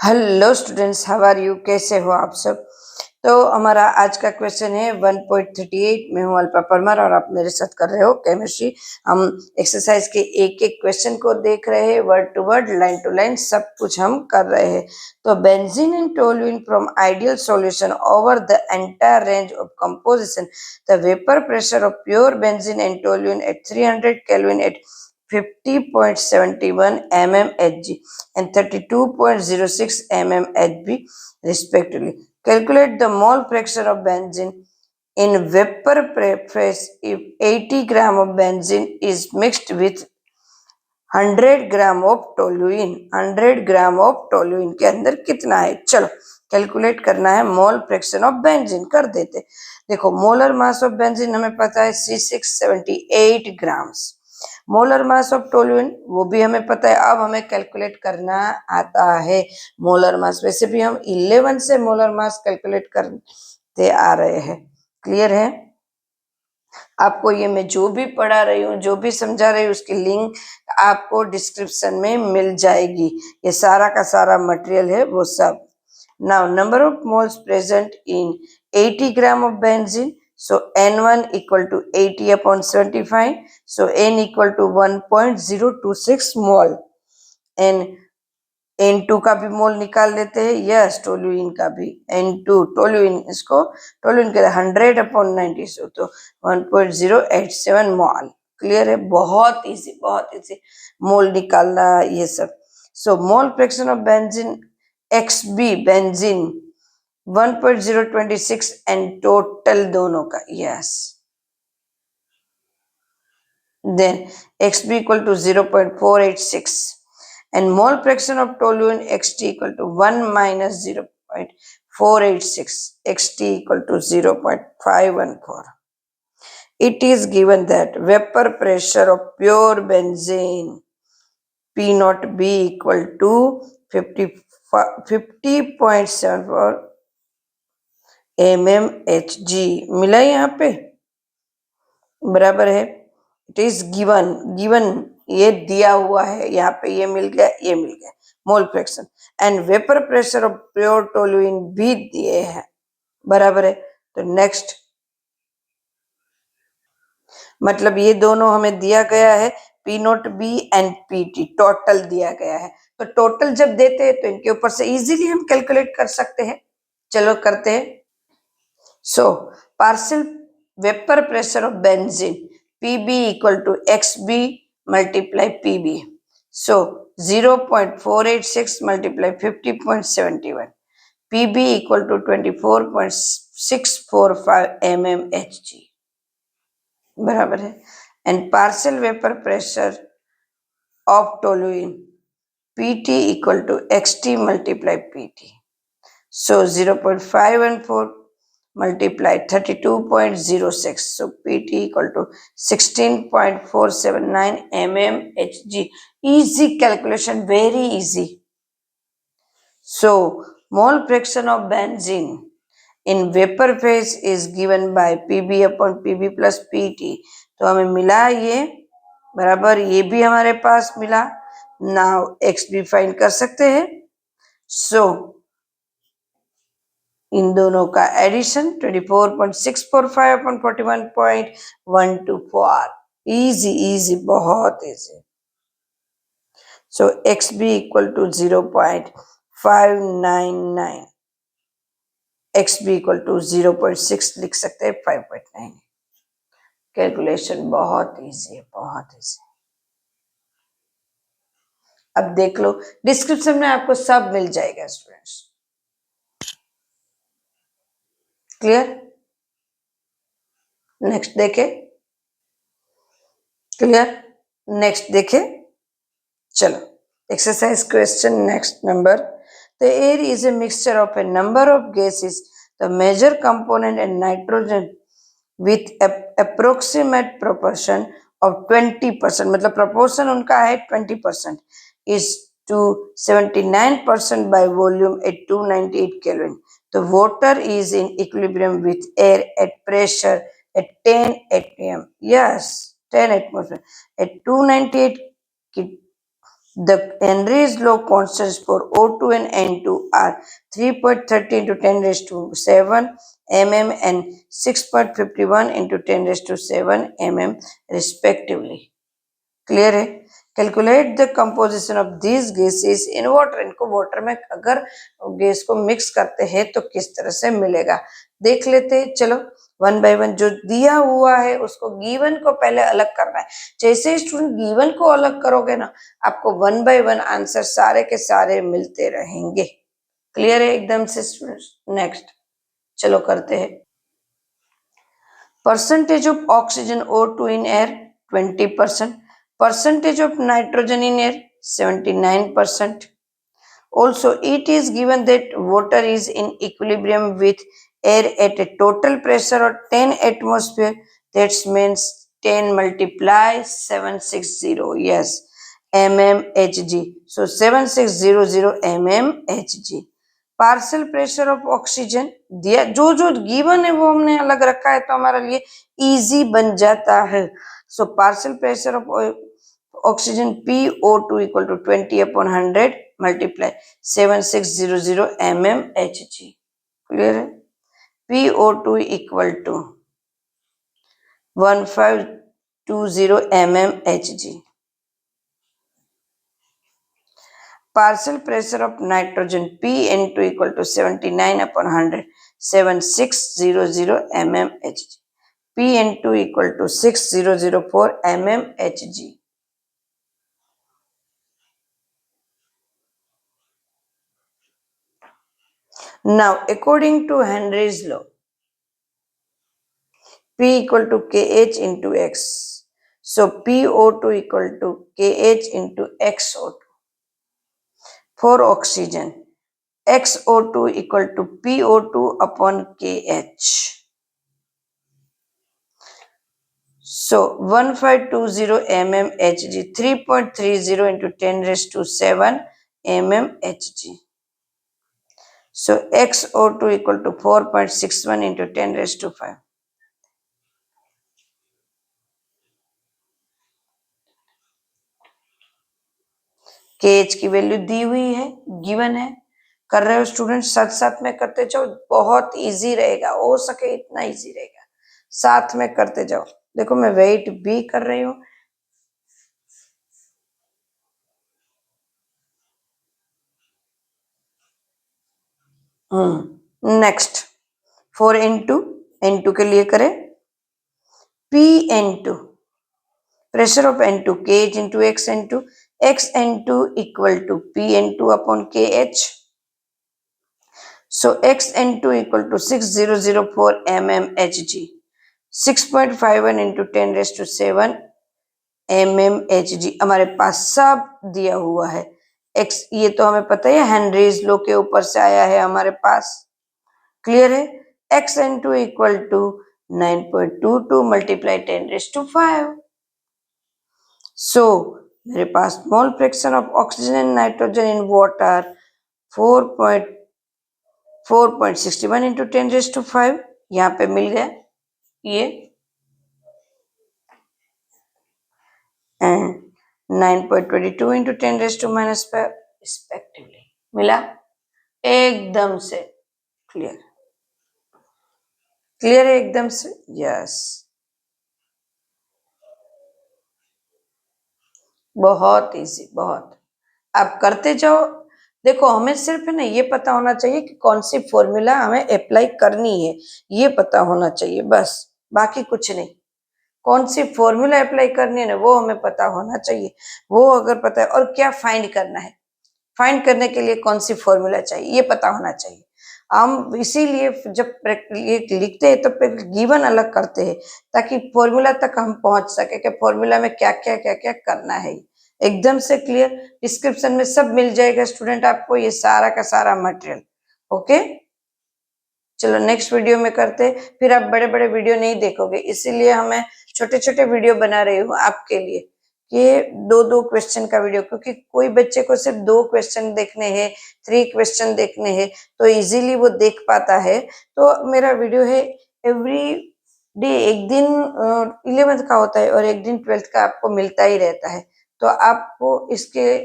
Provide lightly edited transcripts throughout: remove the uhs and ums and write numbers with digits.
Hello students, how are you? कैसे हो आप सब? तो हमारा आज का क्वेश्चन है 1.38। मैं हूं अल्पा परमार और आप मेरे साथ कर रहे हो केमिस्ट्री। हम एक्सरसाइज के एक एक क्वेश्चन को देख रहे हैं, word to word, line to line, सब कुछ हम कर रहे हैं। तो benzene and toluene from ideal solution over the entire range of composition, the vapour pressure of pure benzene and toluene at 300 kelvin at 50.71 mmHg and 32.06 mmHg respectively. Calculate the mole fraction of benzene in vapor phase if 80 gram of benzene is mixed with 100 gram of toluene. 100 gram of toluene के अंदर कितना है? चलो calculate करना है। मोल fraction of benzene कर देते। देखो, मोलर मास ऑफ बेंजीन हमें पता है C678 grams. Molar mass of toluene वो भी हमें पता है। अब हमें कैलकुलेट करना आता है मोलर मास। वैसे भी हम 11 से मोलर मास कैलकुलेट करते आ रहे हैं। क्लियर है? आपको ये मैं जो भी पढ़ा रही हूँ, जो भी समझा रही हूँ, उसकी लिंक आपको डिस्क्रिप्शन में मिल जाएगी। ये सारा का सारा मटेरियल है वो सब। Now number of moles present in 80 gram of benzene, so N1 equal to 80 upon 75, so N equal to 1.026 mol। N2 का भी मोल निकाल लेते हैं। यस, टोलुइन का भी N2, टोलुइन, इसको टोलुइन के 100 अपॉन 90, सो तो 1.087 मोल। क्लियर है? बहुत इजी, बहुत इजी मोल निकालना ये सब। So mole fraction of benzene XB benzene 1.026 and total दोनों का। Yes, then XB equal to 0.486 and mole fraction of toluene xt equal to 1 minus 0.486, xt equal to 0.514. It is given that vapor pressure of pure benzene P naught B equal to 50.74 mmHg मिला यहाँ पे, बराबर है। It is given, ये दिया हुआ है यहाँ पे, ये मिल गया, ये मिल गया mole fraction. And vapour pressure of pure toluene भी दिए हैं, बराबर है। तो नेक्स्ट, मतलब ये दोनों हमें दिया गया है, P naught B and PT, total दिया गया है। तो टोटल जब देते हैं तो इनके ऊपर से इजीली हम कैलकुलेट कर सकते हैं। चलो करते हैं। So partial vapour pressure of benzene PB equal to XB multiply PB. So 0.486 multiply 50.71. PB equal to 24.645 mmHg. बराबर है। And partial vapor pressure of toluene PT equal to XT multiply PT. So 0.514 multiply 32.06, so PT equal to 16.479 mmHg. Easy calculation, very easy. So mole fraction of benzene in vapor phase is given by PB upon PB plus PT. तो हमें मिला ये, बराबर, ये भी हमारे पास मिला। Now X भी फाइंड कर सकते हैं। सो इन दोनों का एडिशन 24.645 अपॉन 41.124। इजी इजी, बहुत easy. So X B equal to 0.599, X B equal to 0.6 लिख सकते हैं, 5.9। कैलकुलेशन बहुत इजी है, बहुत इजी। अब देख लो, डिस्क्रिप्शन में आपको सब मिल जाएगा स्टूडेंट्स। क्लियर? नेक्स्ट देखे, क्लियर? नेक्स्ट देखे, चलो exercise question next number. The air is a mixture of a number of gases. The major component is nitrogen with approximate proportion of 20%, मतलब proportion उनका है 20%, is to 79% by volume at 298 Kelvin. The water is in equilibrium with air at pressure at 10 atm. Yes, 10 atmosphere at 298 The Henry's law constants for O2 and N2 are 3.30 into 10 raised to 7 mm and 6.51 into 10 raised to 7 mm respectively. Clear है? Calculate the composition of these gases in water. इनको water में अगर gas को mix करते हैं तो किस तरह से मिलेगा देख लेते हैं। चलो वन बाय वन, जो दिया हुआ है उसको गिवन को पहले अलग करना है। जैसे स्टूडेंट गिवन को अलग करोगे ना, आपको वन बाय वन आंसर सारे के सारे मिलते रहेंगे। क्लियर है एकदम से स्टूडेंट्स? नेक्स्ट चलो करते हैं। Percentage of oxygen O2 in air 20%, percentage of nitrogen in air 79%. Also, it is given that water is in equilibrium with air at a total pressure of 10 atmosphere. That means 10 multiply 760, yes, mmHg. So 7600 mmHg. Partial pressure of oxygen दिया, जो जो given है वो हमने अलग रखा है तो हमारे लिए इजी बन जाता है। So partial pressure of oxygen PO2 equal to 20/100 multiply 7600 mmHg। Clear है? PO2 equal to 1520 mmHg। Partial pressure of nitrogen PN2 equal to 79/100 7600 mmHg. PN2 equal to 6004 mmHg. Now, according to Henry's law, P equal to Kh into X. So, PO2 equal to Kh into XO2. For oxygen, XO2 equal to PO2 upon Kh. So 1520 mmHg, 3.30 into 10 raised to 7 mmHg. So XO2 equal to 4.61 into 10 raised to 5. KH की value दी हुई है, given है। कर रहे हो student, साथ साथ में करते जाओ, बहुत इजी रहेगा, हो सके इतना इजी रहेगा, साथ में करते जाओ। देखो मैं वेट भी कर रही हूँ। नेक्स्ट फॉर N2 के लिए करें PN2, pressure of N2 Kh into Xn2, Xn2 equal to PN2 upon Kh. So Xn2 equal to 6004 mmHg, 6.51 into 10 raised to 7 mmHg हमारे पास सब दिया हुआ है। X ये तो हमें पता है, हेनरीज लॉ के ऊपर से आया है हमारे पास। क्लियर है? Xn2 equal to 9.22 multiply 10 raised to 5. So मेरे पास mole fraction of oxygen and nitrogen in water 4.61 into 10 raise to 5 यहाँ पे मिल गया ये, and 9.22 into 10 raise to -5 respectively मिला। एकदम से क्लियर, क्लियर है एकदम से? यस, बहुत इजी, बहुत। आप करते जाओ। देखो हमें सिर्फ है ना ये पता होना चाहिए कि कौन सी फॉर्मूला हमें अप्लाई करनी है, ये पता होना चाहिए बस, बाकी कुछ नहीं। कौन सी फॉर्मूला अप्लाई करनी है ना वो हमें पता होना चाहिए। वो अगर पता है, और क्या फाइंड करना है, फाइंड करने के लिए कौन सी फॉर्मूला चाहिए ये पता होना चाहिए। हम इसीलिए जब ये लिखते हैं तो फिर गिवन अलग करते हैं ताकि फॉर्मूला तक हम पहुंच सके कि फॉर्मूला में क्या क्या क्या क्या करना है। एकदम से क्लियर, डिस्क्रिप्शन में सब मिल जाएगा स्टूडेंट आपको ये सारा का सारा मटेरियल। ओके, चलो नेक्स्ट वीडियो में करते, फिर आप बड़े बड़े वीडियो नहीं देखोगे, इसीलिए हमें छोटे छोटे वीडियो बना रही हूँ आपके लिए, ये 2-2 क्वेश्चन का वीडियो, क्योंकि कोई बच्चे को सिर्फ 2 क्वेश्चन देखने हैं, 3 क्वेश्चन देखने हैं तो इजीली वो देख पाता है। तो मेरा वीडियो है एवरी डे, एक दिन 11th का होता है और एक दिन 12th का आपको मिलता ही रहता है। तो आपको इसके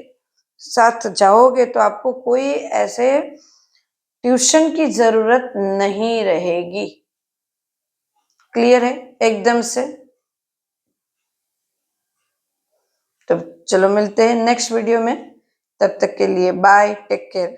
साथ जाओगे तो आपको कोई ऐसे ट्यूशन की जरूरत नहीं रहेगी। क्लियर है एकदम से? तो चलो मिलते हैं नेक्स्ट वीडियो में, तब तक के लिए बाय, टेक केयर।